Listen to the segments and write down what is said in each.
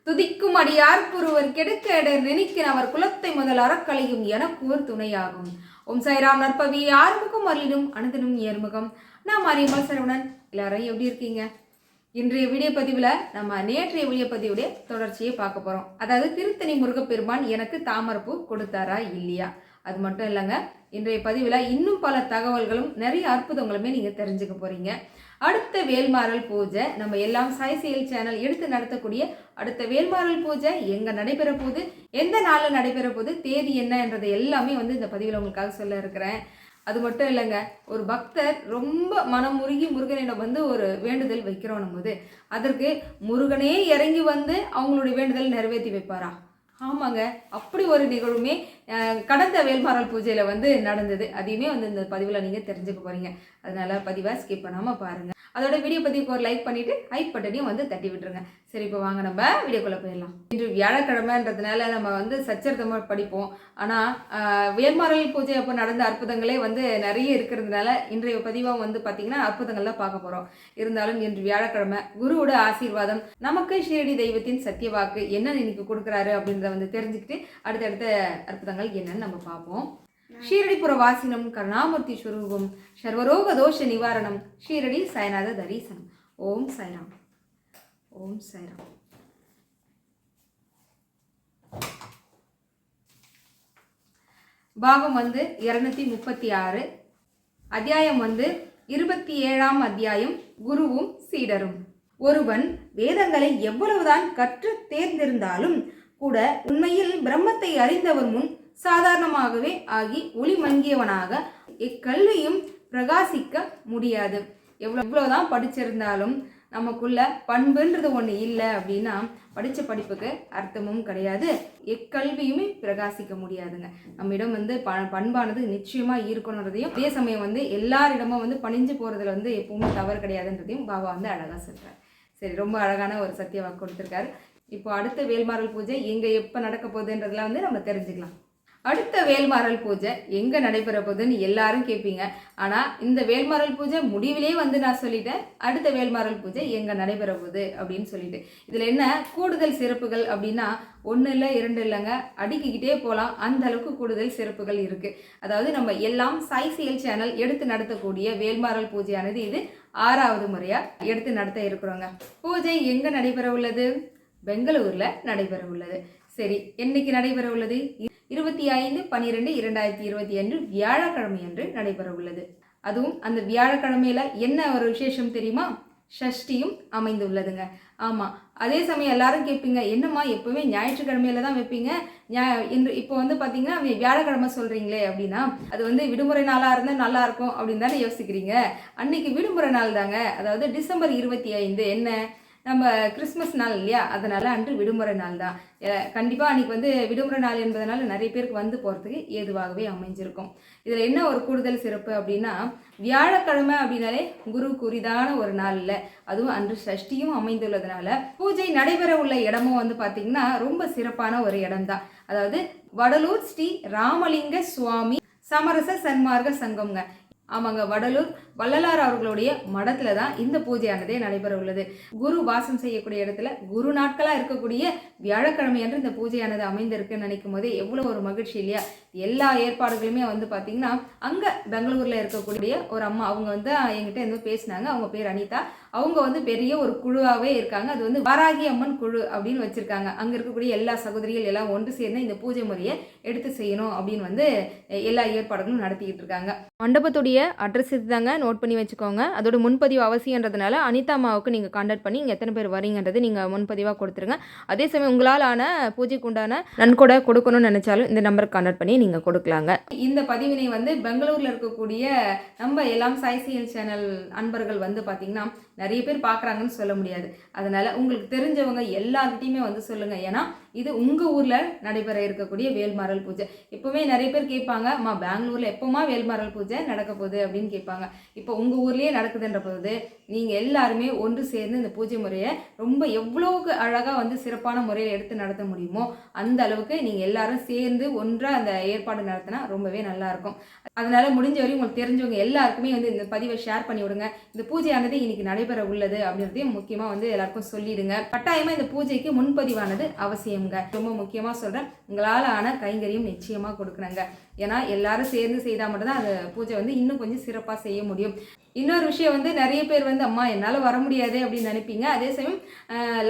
துதிக்கும் அடியார் புருவர் கெடுக்க இடர் நினைக்கின் அவர் குலத்தை முதல் அறக்கலையும் எனக்கு ஒரு துணையாகும். ஓம் சாய்ராம். நற்பவி ஆறுமுகம் அருளினும் அனுதினும் ஏர்முகம். நான் மாரியம்மாள் சரவணன். எல்லாரும் எப்படி இருக்கீங்க? இன்றைய வீடியோ பதிவில் நம்ம நேற்றைய வீடியோ பதிவுடைய தொடர்ச்சியை பார்க்க போகிறோம். அதாவது திருத்தணி முருகப்பெருமான் எனக்கு தாமரைப்பூ கொடுத்தாரா இல்லையா, அது மட்டும் இல்லைங்க. இன்றைய பதிவில் இன்னும் பல தகவல்களும் நிறைய அற்புதங்களுமே நீங்கள் தெரிஞ்சுக்க போகிறீங்க. அடுத்த வேல்மாறல் பூஜை நம்ம எல்லாம் சாய் செயல் சேனல் எடுத்து நடத்தக்கூடிய அடுத்த வேல்மாறல் பூஜை எங்கே நடைபெற போகுது, எந்த நாளில் நடைபெற போகுது, தேதி என்ன என்றதை எல்லாமே இந்த பதிவில் உங்களுக்காக சொல்ல இருக்கிறேன். அது மட்டும் இல்லைங்க, ஒரு பக்தர் ரொம்ப மனம் முருகி முருகனிடம் ஒரு வேண்டுதல் வைக்கிறோம் போது அதற்கு முருகனே இறங்கி அவங்களுடைய வேண்டுதல் நிறைவேற்றி வைப்பாரா? ஆமாங்க, அப்படி ஒரு நிகழ்வுமே கடந்த வேல்மாறல் பூஜையில் நடந்தது. அதையுமே இந்த பதிவில் நீங்கள் தெரிஞ்சுக்க போகிறீங்க. அதனால பதிவை ஸ்கிப் பண்ணாமல் பாருங்கள். அதோட வீடியோ பதிவுக்கு ஒரு லைக் பண்ணிவிட்டு ஹைப் பட்டனையும் தட்டி விட்டுருங்க. சரி, இப்போ வாங்க நம்ம வீடியோக்குள்ளே போயிடலாம். இன்று வியாழக்கிழமைன்றதுனால நம்ம சச்சரித்தமாக படிப்போம். ஆனால் வேல்மாறல் பூஜை அப்போ நடந்த அற்புதங்களே நிறைய இருக்கிறதுனால இன்றைய பதிவாக பார்த்தீங்கன்னா அற்புதங்கள் தான் பார்க்க போகிறோம். இருந்தாலும் இன்று வியாழக்கிழமை குருவோட ஆசீர்வாதம் நமக்கு ஷீரடி தெய்வத்தின் சத்தியவாக்கு என்ன இன்னைக்கு கொடுக்குறாரு அப்படின்றத தெரிஞ்சுக்கிட்டு அடுத்தடுத்த அற்புதங்கள் என்னன்னு நம்ம பார்ப்போம். ஷீரடிபுர வாசினம் கருணாமூர்த்தி ஸ்வரூபம் சர்வரோக தோஷ நிவாரணம் ஷீரடி சாய்நாத தரிசனம். ஓம் சாய்ராம். ஓம் சாய்ராம். பாகம் 236, அத்தியாயம் 27ஆம் அத்தியாயம், குருவும் சீடரும். ஒருவன் வேதங்களை எவ்வளவுதான் கற்று தேர்ந்திருந்தாலும் கூட உண்மையில் பிரம்மத்தை அறிந்தவர் முன் சாதாரணமாகவே ஆகி ஒளி மங்கியவனாக இக்கல்வியும் பிரகாசிக்க முடியாது. எவ்வளவுதான் படிச்சிருந்தாலும் நமக்குள்ள பண்புன்றது ஒன்று இல்லை அப்படின்னா படித்த படிப்புக்கு அர்த்தமும் கிடையாது, எக்கல்வியுமே பிரகாசிக்க முடியாதுங்க. நம்மிடம் பண்பானது நிச்சயமாக இருக்கணுன்றதையும் அதே சமயம் எல்லாரிடமும் பணிஞ்சு போகிறதுல எப்பவுமே தவறு கிடையாதுன்றதையும் பாபா அழகாக சொல்கிறார். சரி, ரொம்ப அழகான ஒரு சத்திய வாக்கு கொடுத்துருக்காரு. இப்போ அடுத்த வேல்மாறல் பூஜை எங்கே எப்போ நடக்க போகுதுன்றதுலாம் நம்ம தெரிஞ்சுக்கலாம். அடுத்த வேல்மாறல் பூஜை எங்கே நடைபெற போகுதுன்னு எல்லாரும் கேட்பீங்க. ஆனால் இந்த வேல்மாறல் பூஜை முடிவிலே நான் சொல்லிட்டேன் அடுத்த வேல்மாறல் பூஜை எங்கே நடைபெற போகுது அப்படின்னு சொல்லிட்டு. இதில் என்ன கூடுதல் சிறப்புகள் அப்படின்னா 1 இல்லை 2 இல்லைங்க, அடுக்கிக்கிட்டே போகலாம். அந்த அளவுக்கு கூடுதல் சிறப்புகள் இருக்குது. அதாவது நம்ம எல்லாம் சாய் செயல் சேனல் எடுத்து நடத்தக்கூடிய வேல்மாறல் பூஜையானது இது 6வது முறையாக எடுத்து நடத்த இருக்கிறோங்க. பூஜை எங்கே நடைபெற உள்ளது? பெங்களூரில் நடைபெற உள்ளது. சரி, என்னைக்கு நடைபெற உள்ளது? 25/12/2020 வியாழக்கிழமை அன்று நடைபெற உள்ளது. அதுவும் அந்த வியாழக்கிழமையில என்ன ஒரு விசேஷம் தெரியுமா? ஷஷ்டியும் அமைந்துள்ளதுங்க. ஆமாம், அதே சமயம் எல்லாரும் கேட்பீங்க, என்னம்மா எப்பவுமே ஞாயிற்றுக்கிழமையில தான் வைப்பீங்க, இன்று இப்போ பார்த்தீங்கன்னா வியாழக்கிழமை சொல்கிறீங்களே அப்படின்னா, அது விடுமுறை நாளாக இருந்தால் நல்லா இருக்கும் அப்படின்னு தானே யோசிக்கிறீங்க. அன்னைக்கு விடுமுறை நாள் தாங்க. அதாவது டிசம்பர் 25 என்ன நம்ம கிறிஸ்மஸ் நாள் இல்லையா, அதனால் அன்று விடுமுறை நாள் தான். கண்டிப்பாக அன்றைக்கி விடுமுறை நாள் என்பதனால நிறைய பேருக்கு போகிறதுக்கு ஏதுவாகவே அமைஞ்சிருக்கும். இதில் என்ன ஒரு கூடுதல் சிறப்பு அப்படின்னா, வியாழக்கிழமை அப்படின்னாலே குரு குறிதான ஒரு நாள் இல்லை, அதுவும் அன்று சஷ்டியும் அமைந்துள்ளதுனால பூஜை நடைபெற உள்ள இடமும் பார்த்திங்கன்னா ரொம்ப சிறப்பான ஒரு இடம்தான். அதாவது வடலூர் ஸ்ரீ ராமலிங்க சுவாமி சமரச சன்மார்க்க சங்கம்ங்க. ஆமாங்க, வடலூர் வள்ளலார் அவர்களுடைய மடத்தில் தான் இந்த பூஜையானதே நடைபெற உள்ளது. குரு வாசம் செய்யக்கூடிய இடத்துல குரு நாட்களாக இருக்கக்கூடிய வியாழக்கிழமை அன்று இந்த பூஜையானது அமைந்திருக்குன்னு நினைக்கும் போதே எவ்வளோ ஒரு மகிழ்ச்சி இல்லையா? எல்லா ஏற்பாடுகளுமே பார்த்தீங்கன்னா அங்கே பெங்களூரில் இருக்கக்கூடிய ஒரு அம்மா அவங்க என்கிட்ட பேசினாங்க. அவங்க பேர் அனிதா. அவங்க பெரிய ஒரு குழுவாகவே இருக்காங்க. அது வாராகி அம்மன் குழு அப்படின்னு வச்சுருக்காங்க. அங்கே இருக்கக்கூடிய எல்லா சகோதரிகள் எல்லாம் ஒன்று சேர்ந்து இந்த பூஜை முறையை எடுத்து செய்யணும் அப்படின்னு எல்லா ஏற்பாடுகளும் நடத்திக்கிட்டு இருக்காங்க. மண்டபத்துடைய அட்ரஸ் இது தாங்க, நோட் பண்ணி வச்சுக்கோங்க. அதோட முன்பதிவு அவசியன்றதுனால அனிதா அம்மாவுக்கு நீங்கள் கான்டாக்ட் பண்ணி இங்கே எத்தனை பேர் வரீங்கன்றது நீங்கள் முன்பதிவாக கொடுத்துருங்க. அதே சமயம் உங்களால் பூஜைக்கு உண்டான நன்கொடை கொடுக்கணும்னு நினச்சாலும் இந்த நம்பருக்கு கான்டாக்ட் பண்ணி நீங்கள் கொடுக்கலாங்க. இந்த பதிவினை பெங்களூரில் இருக்கக்கூடிய நம்ம எல்லாம் சாய் செயல் சேனல் அன்பர்கள் பார்த்தீங்கன்னா நிறைய பேர் பார்க்குறாங்கன்னு சொல்ல முடியாது. அதனால் உங்களுக்கு தெரிஞ்சவங்க எல்லார்கிட்டையுமே சொல்லுங்கள். ஏன்னா இது உங்கள் ஊரில் நடைபெற இருக்கக்கூடிய வேல்மாறல் பூஜை. இப்போவே நிறைய பேர் கேட்பாங்க, அம்மா பெங்களூரில் எப்போமா வேல்மாறல் பூஜை நடக்க போகுது அப்படின்னு கேட்பாங்க. இப்போ உங்கள் ஊர்லேயே நடக்குதுன்ற போது நீங்கள் எல்லாருமே ஒன்று சேர்ந்து இந்த பூஜை முறையை ரொம்ப எவ்வளோக்கு அழகாக சிறப்பான முறையில் எடுத்து நடத்த முடியுமோ அந்த அளவுக்கு நீங்கள் எல்லாரும் சேர்ந்து ஒன்றாக அந்த ஏற்பாடு நடத்தினா ரொம்பவே நல்லாயிருக்கும். அதனால் முடிஞ்ச வரையும் உங்களுக்கு தெரிஞ்சவங்க எல்லாருக்குமே இந்த பதிவை ஷேர் பண்ணி விடுங்க. இந்த பூஜையானது இன்னைக்கு நடைபெற நடைபெற உள்ளது அப்படின்றதையும் முக்கியமாக வந்து எல்லாருக்கும் சொல்லிடுங்க. கட்டாயமாக இந்த பூஜைக்கு முன்பதிவானது அவசியம்ங்க. ரொம்ப முக்கியமாக சொல்கிறேன், உங்களால் ஆன கைங்கரியம் நிச்சயமாக கொடுக்குறேங்க. ஏன்னா எல்லாரும் சேர்ந்து செய்தால் மட்டும்தான் அந்த பூஜை வந்து இன்னும் கொஞ்சம் சிறப்பாக செய்ய முடியும். இன்னொரு விஷயம் வந்து நிறைய பேர் வந்து அம்மா என்னால் வர முடியாது அப்படின்னு நினைப்பீங்க. அதே சமயம்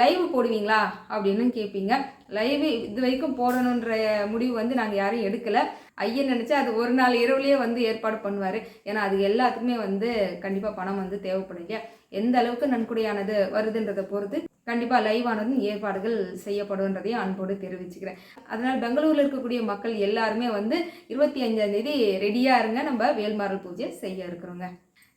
லைவ் போடுவீங்களா அப்படின்னு கேட்பீங்க. லைவ் இது வரைக்கும் போடணுன்ற முடிவு வந்து நாங்கள் யாரும் எடுக்கலை. ஐயன் நினச்சா அது ஒரு நாள் இரவுலேயே வந்து ஏற்பாடு பண்ணுவார். ஏன்னா அது எல்லாத்துக்குமே வந்து கண்டிப்பாக பணம் வந்து தேவைப்படுங்க. எந்த அளவுக்கு நன்கொடையானது வருதுன்றதை பொறுத்து கண்டிப்பாக லைவ் ஆனதும் ஏற்பாடுகள் செய்யப்படுன்றதையும் அன்போடு தெரிவிச்சுக்கிறேன். அதனால் பெங்களூரில் இருக்கக்கூடிய மக்கள் எல்லாருமே வந்து 25ஆம் தேதி ரெடியாக இருங்க. நம்ம வேல்மாறல் பூஜை செய்ய இருக்கிறோங்க.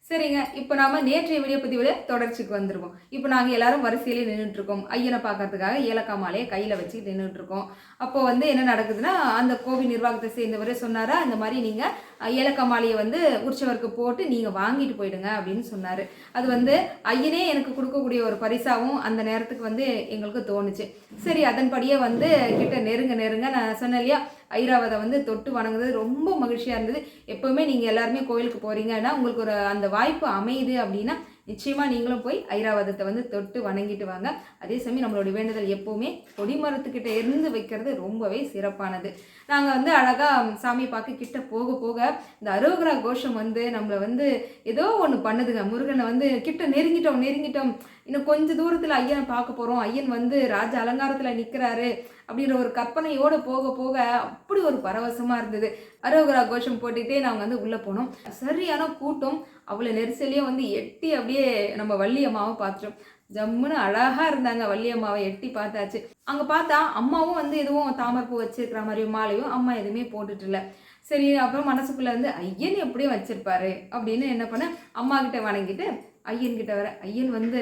சரிங்க, இப்போ நாம் நேற்றைய வீடியோ பதிவில் தொடர்ச்சிக்கு வந்துடுவோம். இப்போ நாங்கள் எல்லாரும் வரிசையிலே நின்றுட்டுருக்கோம். ஐயனை பார்க்கறதுக்காக ஏலக்காய் மாலையை கையில் வச்சு நின்றுட்டுருக்கோம். அப்போது வந்து என்ன நடக்குதுன்னா, அந்த கோவில் நிர்வாகத்தை சேர்ந்தவரே சொன்னாரா, இந்த மாதிரி நீங்கள் ஏலக்காய் மாலையை வந்து உற்சவருக்கு போட்டு நீங்கள் வாங்கிட்டு போயிடுங்க அப்படின்னு சொன்னார். அது வந்து ஐயனே எனக்கு கொடுக்கக்கூடிய ஒரு பரிசாகவும் அந்த நேரத்துக்கு வந்து எங்களுக்கு தோணுச்சு. சரி, அதன்படியே வந்து கிட்ட நெருங்க நான் சொன்னேன் இல்லையா, ஐராவதை வந்து தொட்டு வணங்குறது ரொம்ப மகிழ்ச்சியாக இருந்தது. எப்போவுமே நீங்கள் எல்லாருமே கோயிலுக்கு போகிறீங்கன்னா உங்களுக்கு ஒரு அந்த வாய்ப்பு அமையுது அப்படின்னா நிச்சயமாக நீங்களும் போய் ஐராவதத்தை வந்து தொட்டு வணங்கிட்டு வாங்க. அதே சமயம் நம்மளுடைய வேண்டுதல் எப்போவுமே கொடிமரத்துக்கிட்ட இருந்து வைக்கிறது ரொம்பவே சிறப்பானது. நாங்கள் வந்து அழகாக சாமி பார்க்க கிட்ட போக போக இந்த அரோகரா கோஷம் வந்து நம்மளை வந்து ஏதோ ஒன்று பண்ணுதுங்க. முருகனை வந்து கிட்ட நெருங்கிட்டோம், இன்னும் கொஞ்சம் தூரத்தில் ஐயனை பார்க்க போகிறோம், ஐயன் வந்து ராஜ அலங்காரத்தில் நிற்கிறாரு அப்படின்ற ஒரு கற்பனையோடு போக போக அப்படி ஒரு பரவசமாக இருந்தது. அரோகரா கோஷம் போட்டுகிட்டே நாங்கள் வந்து உள்ளே போனோம். சரியான கூட்டம். அவ்வளோ நெரிசலையும் வந்து எட்டி அப்படியே நம்ம வள்ளி அம்மாவை பார்த்துட்டோம். ஜம்முன்னு அழகாக இருந்தாங்க. வள்ளி அம்மாவை எட்டி பார்த்தாச்சு. அங்கே பார்த்தா அம்மாவும் வந்து எதுவும் தாமரைப்பூ வச்சிருக்கிற மாதிரி மாலையும் அம்மா எதுவுமே போட்டுட்டு இல்லை. சரி, அப்புறம் மனசுக்குள்ளே வந்து ஐயன் எப்படியும் வச்சிருப்பாரு அப்படின்னு என்ன பண்ண, அம்மா கிட்ட வணங்கிட்டு ஐயன்கிட்ட வர. ஐயன் வந்து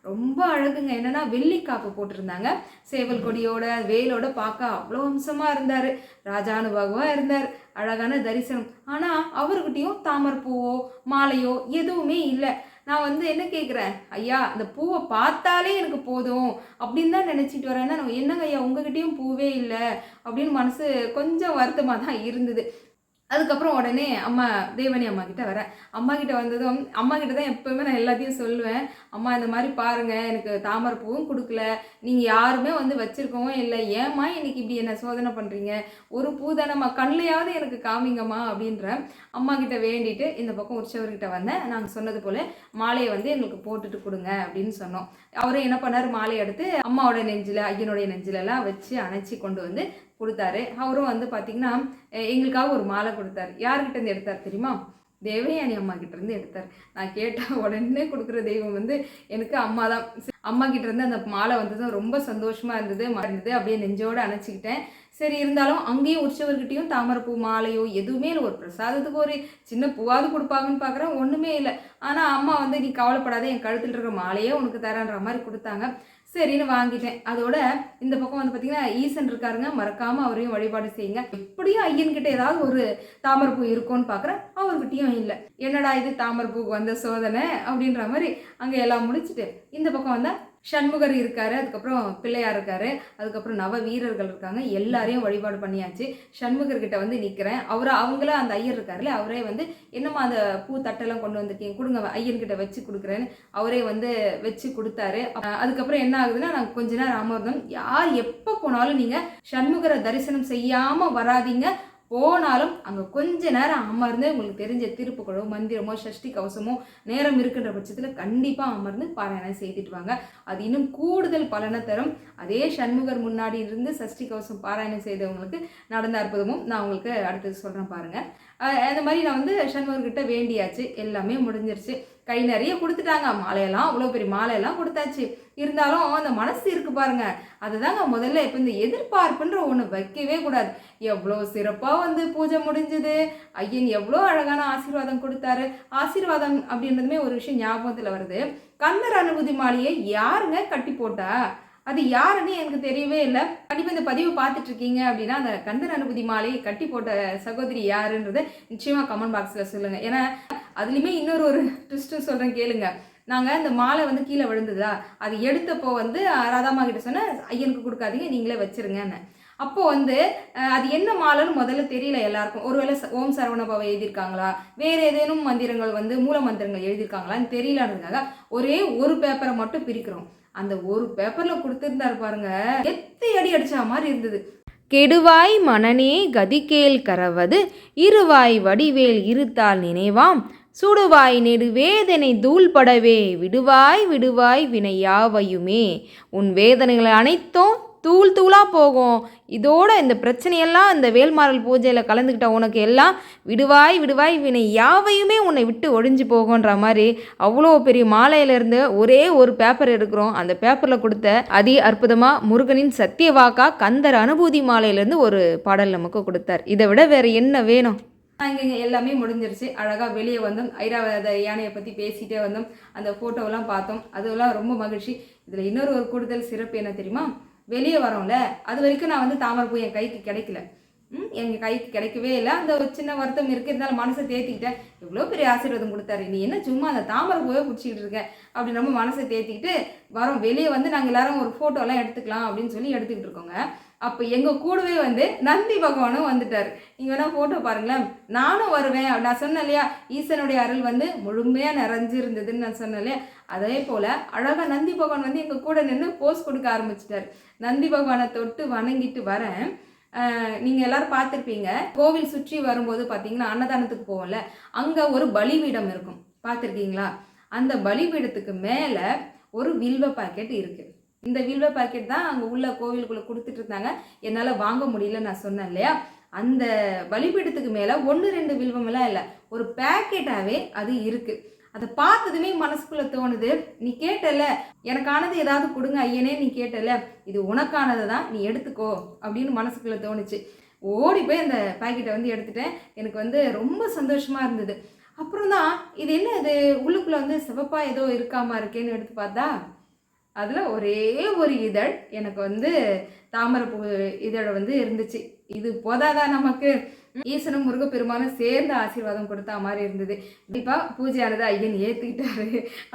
ரொம்ப அழகுங்க. என்னன்னா வெள்ளி காப்பு போட்டிருந்தாங்க, சேவல் கொடியோட வேலோட பார்க்க அவ்வளோ அம்சமாக இருந்தார். ராஜானுபாகுவாக இருந்தார். அழகான தரிசனம். ஆனால் அவர்கிட்டையும் தாமரைப்பூவோ மாலையோ எதுவுமே இல்லை. நான் வந்து என்ன கேட்குறேன், ஐயா அந்த பூவை பார்த்தாலே எனக்கு போதும் அப்படின்னு தான் நினச்சிட்டு வரேன். என்னங்க ஐயா உங்ககிட்டயும் பூவே இல்லை அப்படின்னு மனசு கொஞ்சம் வருத்தமாக தான் இருந்தது. அதுக்கப்புறம் உடனே அம்மா தேவனி அம்மா கிட்ட வரேன். அம்மா கிட்ட வந்ததும் அம்மா கிட்ட தான் எப்போவுமே நான் எல்லாத்தையும் சொல்லுவேன். அம்மா இந்த மாதிரி பாருங்கள், எனக்கு தாமரை பூவும் கொடுக்கல, நீங்கள் யாருமே வந்து வச்சுருக்கவும் இல்லை, ஏம்மா இன்னைக்கு இப்படி என்ன சோதனை பண்ணுறீங்க, ஒரு பூ தானம்மா, கண்ணையாவது எனக்கு காமிங்கம்மா அப்படின்ற அம்மா கிட்ட வேண்டிட்டு இந்த பக்கம் உற்சவர்கிட்ட வந்தேன். நாங்கள் சொன்னது போல் மாலையை வந்து எங்களுக்கு போட்டுட்டு கொடுங்க அப்படின்னு சொன்னோம். அவரும் என்ன பண்ணார், மாலையை எடுத்து அம்மாவோட நெஞ்சில் ஐயனுடைய நெஞ்சிலெல்லாம் வச்சு அணைச்சி கொண்டு வந்து கொடுத்தாரு. அவரும் வந்து பார்த்திங்கன்னா எங்களுக்காக ஒரு மாலை கொடுத்தாரு. யார்கிட்டேருந்து எடுத்தார் தெரியுமா? தேவயானி அம்மா கிட்டேருந்து எடுத்தார். நான் கேட்டால் உடனே கொடுக்குற தெய்வம் வந்து எனக்கு அம்மா தான். அம்மா கிட்டேருந்து அந்த மாலை வந்ததும் ரொம்ப சந்தோஷமாக இருந்தது. அப்படியே நெஞ்சோடு அணைச்சிக்கிட்டேன். சரி, இருந்தாலும் அங்கேயும் உற்சவர்கிட்டையும் தாமரைப்பூ மாலையோ எதுவுமே இல்லை. ஒரு பிரசாதத்துக்கு ஒரு சின்ன பூவாவது கொடுப்பாங்கன்னு பார்க்குறேன், ஒன்றுமே இல்லை. ஆனால் அம்மா வந்து நீ கவலைப்படாத, என் கழுத்தில் இருக்கிற மாலையே உனக்கு தரேன்ற மாதிரி கொடுத்தாங்க. சரின்னு வாங்கிட்டேன். அதோட இந்த பக்கம் வந்து பார்த்தீங்கன்னா ஈசன் இருக்காருங்க, மறக்காமல் அவரையும் வழிபாடு செய்யுங்க. எப்படியும் ஐயன்கிட்ட ஏதாவது ஒரு தாமரைப்பூ இருக்கும்னு பார்க்குறேன், அவர்கிட்டையும் இல்லை. என்னடா இது தாமரைப்பூக்கு வந்த சோதனை அப்படின்ற மாதிரி அங்கே எல்லாம் முடிச்சுட்டு இந்த பக்கம் வந்தால் சண்முகர் இருக்காரு, அதுக்கப்புறம் பிள்ளையார் இருக்காரு, அதுக்கப்புறம் நவ வீரர்கள் இருக்காங்க. எல்லாரையும் வழிபாடு பண்ணியாச்சு. சண்முகர்கிட்ட வந்து நிற்கிறேன். அவங்கள அந்த ஐயர் இருக்காருல்ல, அவரே வந்து என்னம்மா அந்த பூ தட்டெல்லாம் கொண்டு வந்திருக்கீங்க, கொடுங்க ஐயன்கிட்ட வச்சு கொடுக்குறேன்னு அவரே வந்து வச்சு கொடுத்தாரு. அதுக்கப்புறம் என்ன ஆகுதுன்னா, நாங்கள் கொஞ்ச நேரம் அமர்ந்தோம். யார் எப்போ போனாலும் நீங்கள் சண்முகரை தரிசனம் செய்யாமல் வராதிங்க. போனாலும் அங்கே கொஞ்ச நேரம் அமர்ந்து உங்களுக்கு தெரிஞ்ச திருப்புகழோ மந்திரமோ சஷ்டி கவசமோ நேரம் இருக்குன்ற பட்சத்தில் கண்டிப்பாக அமர்ந்து பாராயணம் செய்துட்டு வாங்க. அது இன்னும் கூடுதல் பலனை தரும். அதே சண்முகர் முன்னாடி இருந்து சஷ்டி கவசம் பாராயணம் செய்தவங்களுக்கு நடந்த அற்புதமும் நான் உங்களுக்கு அடுத்தது சொல்கிறேன் பாருங்கள். அந்த மாதிரி நான் வந்து சண்முகர்கிட்ட வேண்டியாச்சு. எல்லாமே முடிஞ்சிருச்சு. கை நிறைய கொடுத்துட்டாங்க. மாலையெல்லாம் அவ்வளோ பெரிய மாலையெல்லாம் கொடுத்தாச்சு. இருந்தாலும் அந்த மனசு இருக்குது பாருங்க, அதுதாங்க முதல்ல இப்போ இந்த எதிர்பார்ப்புன்ற ஒன்று வைக்கவே கூடாது. எவ்வளோ சிறப்பாக வந்து பூஜை முடிஞ்சுது, ஐயன் எவ்வளோ அழகான ஆசீர்வாதம் கொடுத்தாரு. ஆசீர்வாதம் அப்படின்றதுமே ஒரு விஷயம் ஞாபகத்தில் வருது. கந்தர் அனுபூதி மாலையை யாருங்க கட்டி போட்டா? அது யாருன்னு எனக்கு தெரியவே இல்லை. கண்டிப்பாக இந்த பதிவு பார்த்துட்டு இருக்கீங்க அப்படின்னா அந்த கந்தர் அனுபூதி மாலையை கட்டி போட்ட சகோதரி யாருன்றதை நிச்சயமாக கமெண்ட் பாக்ஸில் சொல்லுங்கள். ஏன்னா அதுலேயுமே இன்னொரு ட்விஸ்ட்டு சொல்கிறேன் கேளுங்க. நாங்கள் இந்த மாலை வந்து கீழே விழுந்ததா, அது எடுத்தப்போ வந்து ராதாமா கிட்ட சொன்னேன், ஐயனுக்கு கொடுக்காதீங்க நீங்களே வச்சுருங்கன்னு. அப்போது வந்து அது என்ன மாலைன்னு முதல்ல தெரியல எல்லாருக்கும். ஒருவேளை ஓம் சரவணபவ எழுதியிருக்காங்களா, வேறு ஏதேனும் மந்திரங்கள் வந்து மூல மந்திரங்கள் எழுதியிருக்காங்களான்னு தெரியலன்றதுக்காக ஒரே ஒரு பேப்பரை மட்டும் பிரிக்கிறோம். அந்த ஒரு பேப்பரில் கொடுத்துருந்தாரு பாருங்க, எத்தி அடி அடிச்சா மாதிரி இருந்தது. கெடுவாய் மனநே கதிகேல் கரவது இருவாய் வடிவேல் இருத்தால் நினைவாம் சுடுவாய் நெடுவேதனை தூள்படவே விடுவாய் விடுவாய் வினை யாவையுமே. உன் வேதனைகள் அனைத்தும் தூள் தூளாக போகும். இதோட இந்த பிரச்சனையெல்லாம் இந்த வேல்மாறல் பூஜையில் கலந்துக்கிட்ட உனக்கு எல்லாம் விடுவாய் விடுவாய் வினை யாவையுமே உன்னை விட்டு ஒழிஞ்சு போகுன்ற மாதிரி அவ்வளோ பெரிய மாலையிலேருந்து ஒரே ஒரு பேப்பர் எடுக்கிறோம். அந்த பேப்பரில் கொடுத்த அதி அற்புதமாக முருகனின் சத்திய வாக்கா கந்தர் அனுபூதி மாலையிலேருந்து ஒரு பாடல் நமக்கு கொடுத்தார். இதை விட வேறு என்ன வேணும்? இங்கே எல்லாமே முடிஞ்சிருச்சு. அழகாக வெளியே வந்தோம். ஐராவத யானையை பற்றி பேசிகிட்டே வந்தோம். அந்த ஃபோட்டோவெல்லாம் பார்த்தோம். அதெல்லாம் ரொம்ப மகிழ்ச்சி. இதில் இன்னொரு கூடுதல் சிறப்பு என்ன தெரியுமா? வெளியே வரோம்ல, அது வரைக்கும் நான் வந்து தாமரைப்பூ என் கைக்கு கிடைக்கல. எங்கள் கைக்கு கிடைக்கவே இல்லை. அந்த ஒரு சின்ன வருத்தம் இருக்குது. இருந்தாலும் மனசை தேத்திக்கிட்டேன். எவ்வளோ பெரிய ஆசீர்வாதம் கொடுத்தாரு, நீ என்ன சும்மா அந்த தாமரைப்பூவே பிடிச்சிக்கிட்டு இருக்க அப்படின்னு நம்ம மனசை தேத்திக்கிட்டு வரோம். வெளியே வந்து நாங்கள் எல்லாரும் ஒரு ஃபோட்டோலாம் எடுத்துக்கலாம் அப்படின்னு சொல்லி எடுத்துக்கிட்டு இருக்கோங்க. அப்போ எங்கள் கூடவே வந்து நந்தி பகவானும் வந்துட்டார். நீங்கள் வேணால் ஃபோட்டோ பாருங்களேன். நானும் வருவேன். நான் சொன்னேன் இல்லையா, ஈசனுடைய அருள் வந்து முழுமையாக நிறைஞ்சிருந்ததுன்னு நான் சொன்னேன் இல்லையா, அதே போல் அழகாக நந்தி பகவான் வந்து எங்கள் கூட நின்று போஸ் கொடுக்க ஆரம்பிச்சிட்டார். நந்தி பகவானை தொட்டு வணங்கிட்டு வரேன். நீங்கள் எல்லோரும் பார்த்துருப்பீங்க, கோவில் சுற்றி வரும்போது பார்த்தீங்கன்னா அன்னதானத்துக்கு போவோம்ல, அங்கே ஒரு பலிபீடம் இருக்கும், பார்த்துருக்கீங்களா? அந்த பலிபீடத்துக்கு மேலே ஒரு வில்வ பாக்கெட் இருக்குது. இந்த வில்வ பாக்கெட் தான் அங்கே உள்ள கோவிலுக்குள்ளே கொடுத்துட்டு இருந்தாங்க. என்னால் வாங்க முடியல நான் சொன்னேன் இல்லையா. அந்த பலிபீடத்துக்கு மேலே 1-2 வில்வமெல்லாம் இல்லை, ஒரு பேக்கெட்டாகவே அது இருக்குது. அதை பார்த்ததுமே மனசுக்குள்ளே தோணுது, நீ கேட்டல எனக்கானது ஏதாவது கொடுங்க ஐயனே, நீ கேட்டல இது உனக்கானதை தான், நீ எடுத்துக்கோ அப்படின்னு மனசுக்குள்ளே தோணுச்சு. ஓடி போய் அந்த பேக்கெட்டை வந்து எடுத்துட்டேன். எனக்கு வந்து ரொம்ப சந்தோஷமாக இருந்தது. அப்புறம் தான் இது என்ன, இது உள்ளுக்குள்ளே வந்து சிவப்பாக ஏதோ இருக்காமல் இருக்கேன்னு எடுத்து பார்த்தா அதில் ஒரே ஒரு இதழ் எனக்கு வந்து தாமரைப்பூ இதழை வந்து இருந்துச்சு. இது போதாதான் நமக்கு? ஈசனும் முருகப்பெருமானும் சேர்ந்து ஆசீர்வாதம் கொடுத்தா மாதிரி இருந்தது. கண்டிப்பாக பூஜையானது ஐயன் ஏற்றுக்கிட்டாரு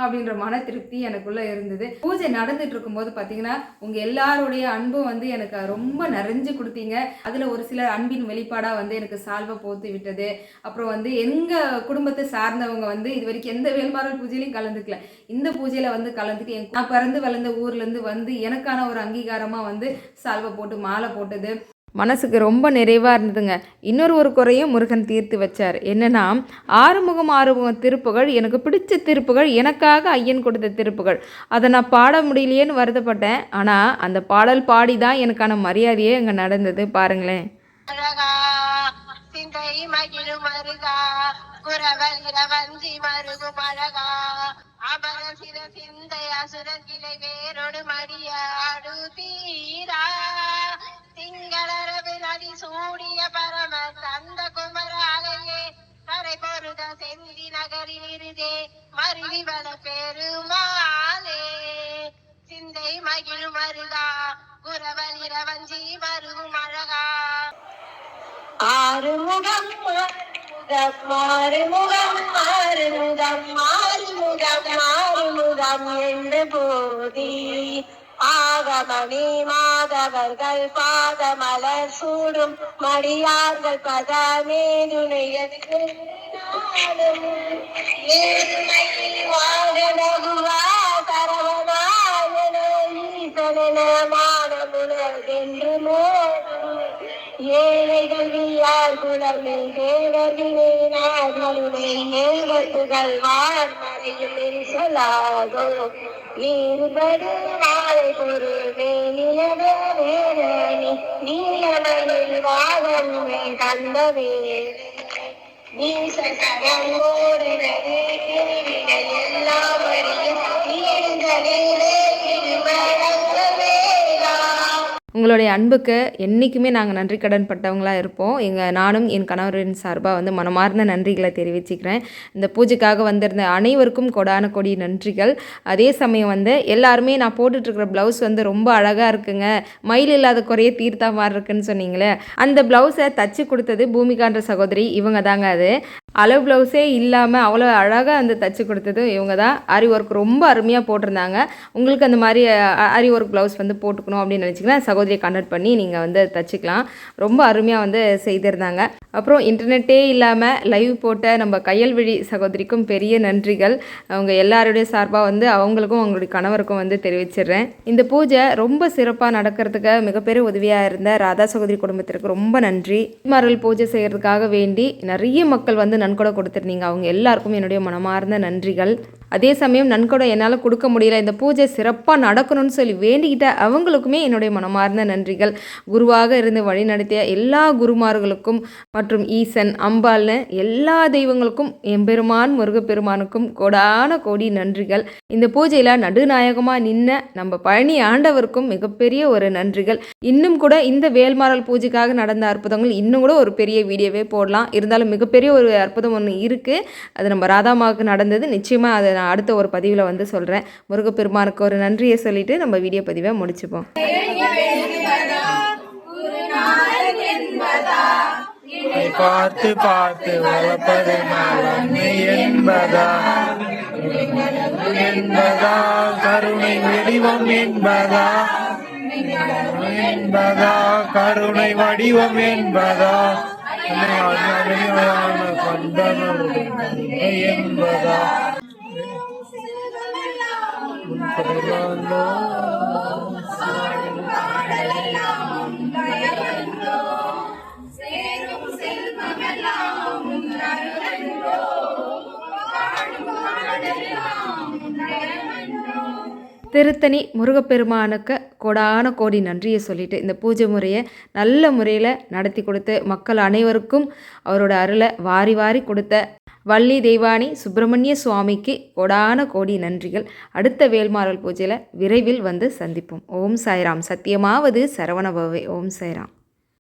அப்படின்ற மன திருப்தி எனக்குள்ளே இருந்தது. பூஜை நடந்துட்டு இருக்கும்போது பார்த்தீங்கன்னா உங்கள் எல்லாருடைய அன்பும் வந்து எனக்கு ரொம்ப நிறைஞ்சு கொடுத்தீங்க. அதில் ஒரு சில அன்பின் வெளிப்பாடாக வந்து எனக்கு சால்வை போத்து விட்டது. அப்புறம் வந்து எங்கள் குடும்பத்தை சார்ந்தவங்க வந்து இது வரைக்கும் எந்த வேல்மாறல் பூஜையிலையும் கலந்துக்கல, இந்த பூஜையில் வந்து கலந்துட்டு நான் பிறந்து வளர்ந்த ஊர்லேருந்து வந்து எனக்கான ஒரு அங்கீகாரமாக வந்து சால்வை போட்டு மாலை போட்டது மனசுக்கு ரொம்ப நிறைவாக இருந்ததுங்க. இன்னொரு குறையும் முருகன் தீர்த்து வச்சார். என்னென்னா, ஆறுமுகம் திருப்புகள் எனக்கு பிடிச்ச திருப்புகள், எனக்காக ஐயன் கொடுத்த திருப்புகள். அதை நான் பாட முடியலையேன்னு வருத்தப்பட்டேன். ஆனால் அந்த பாடல் பாடி தான் எனக்கான மரியாதையே அங்கே நடந்தது. பாருங்களேன். திங்களரவு நதி சூடிய பரம தந்த குமராலையே கரை பொருத செந்தி நகரில் இருதே மருவி வள பெருமாளே சிந்தை மகிழும் மருகா குரவல் இரவஞ்சி மருகும் அழகா. ஆறுமுகம் மாறுமுகம் மாறுமுகம் மாறுமுகம் மாறுமுகம் என்று போதி ஆகமணி மாதவர்கள் பாதமலர் சூடும் மடியார்கள் பதமேதுணையது மானமுனதென்று ஏழைகள் வீயார் குலமே தேவர்களே நாடுமை ஏழ்வத்துகள் வாழ்மறையும் சொல்லாதோ நீர்படு மாலை பொருளே நிலவே வேரணி நீலமணில் வாகமே தந்தவே நீசோடு எல்லாம் உங்களுடைய அன்புக்கு என்றைக்குமே நாங்கள் நன்றி கடன் பட்டவங்களாக இருப்போம். நானும் என் கணவரின் சார்பாக வந்து மனமார்ந்த நன்றிகளை தெரிவிச்சுக்கிறேன். இந்த பூஜைக்காக வந்திருந்த அனைவருக்கும் கொடான கொடி நன்றிகள். அதே சமயம் வந்து எல்லாருமே நான் போட்டுட்ருக்கிற ப்ளவுஸ் வந்து ரொம்ப அழகாக இருக்குங்க, மயில் இல்லாத குறைய தீர்த்தா மாதிரி இருக்குன்னு சொன்னீங்களே, அந்த ப்ளவுஸை தச்சு கொடுத்தது பூமிகான்ற சகோதரி, இவங்க தாங்க அது. அளவு ப்ளவுஸே இல்லாமல் அவ்வளோ அழகாக வந்து தைச்சி கொடுத்தது இவங்க தான். ஆரி ஒர்க் ரொம்ப அருமையாக போட்டிருந்தாங்க. உங்களுக்கு அந்த மாதிரி ஆரி ஒர்க் ப்ளவுஸ் வந்து போட்டுக்கணும் அப்படின்னு நினச்சிங்கன்னா சகோதரியை கான்டாக்ட் பண்ணி நீங்கள் வந்து தைச்சிக்கலாம். ரொம்ப அருமையாக வந்து செய்திருந்தாங்க. அப்புறம் இன்டர்நெட்டே இல்லாமல் லைவ் போட்ட நம்ம கையல்விழி சகோதரிக்கும் பெரிய நன்றிகள். அவங்க எல்லாருடைய சார்பாக வந்து அவங்களுக்கும் அவங்களுடைய கணவருக்கும் வந்து தெரிவிச்சிடுறேன். இந்த பூஜை ரொம்ப சிறப்பாக நடக்கிறதுக்கு மிகப்பெரிய உதவியாக இருந்த ராதா சகோதரி குடும்பத்திற்கு ரொம்ப நன்றி. மார்கள் பூஜை செய்கிறதுக்காக வேண்டி நிறைய மக்கள் வந்து நன்கொடை கொடுத்துருந்தீங்க. அவங்க எல்லாருக்கும் என்னுடைய மனமார்ந்த நன்றிகள். அதே சமயம் நன்கொடை என்னால் கொடுக்க முடியல, இந்த பூஜை சிறப்பாக நடக்கணும்னு சொல்லி வேண்டிக்கிட்ட அவங்களுக்குமே என்னுடைய மனமார்ந்த நன்றிகள். குருவாக இருந்து வழிநடத்திய எல்லா குருமார்களுக்கும் மற்றும் ஈசன் அம்பாள்னு எல்லா தெய்வங்களுக்கும் எம்பெருமான் முருகப்பெருமானுக்கும் கோடான கோடி நன்றிகள். இந்த பூஜையில் நடுநாயகமாக நின்ன நம்ம பழனி ஆண்டவருக்கும் மிகப்பெரிய ஒரு நன்றிகள். இன்னும் கூட இந்த வேல்மாறல் பூஜைக்காக நடந்த அற்புதங்கள் இன்னும் கூட ஒரு பெரிய வீடியோவே போடலாம். இருந்தாலும் மிகப்பெரிய ஒரு அற்புதம் ஒன்று இருக்குது. அது நம்ம ராதாமாவுக்கு நடந்தது. நிச்சயமாக அதை நான் அடுத்த ஒரு பதிவில் வந்து சொல்கிறேன். முருகப்பெருமானுக்கு ஒரு நன்றியை சொல்லிட்டு நம்ம வீடியோ பதிவை முடிச்சுப்போம். பார்த்து பார்த்து வளர்ப்பது நன்மை என்பதா கருணை வடிவம் என்பதா கருணை வடிவம் என்பதா என்பதா திருத்தணி முருகப்பெருமானுக்கு கோடான கோடி நன்றியை சொல்லிட்டு இந்த பூஜை முறையை நல்ல முறையில் நடத்தி கொடுத்து மக்கள் அனைவருக்கும் அவரோட அருளை வாரி வாரி கொடுத்த வள்ளி தெய்வானி சுப்பிரமணிய சுவாமிக்கு கோடான கோடி நன்றிகள். அடுத்த வேல்மாறல் பூஜையில் விரைவில் வந்து சந்திப்போம். ஓம் சாய்ராம். சத்தியமாவது சரவணபவே. ஓம் சாய்ராம்.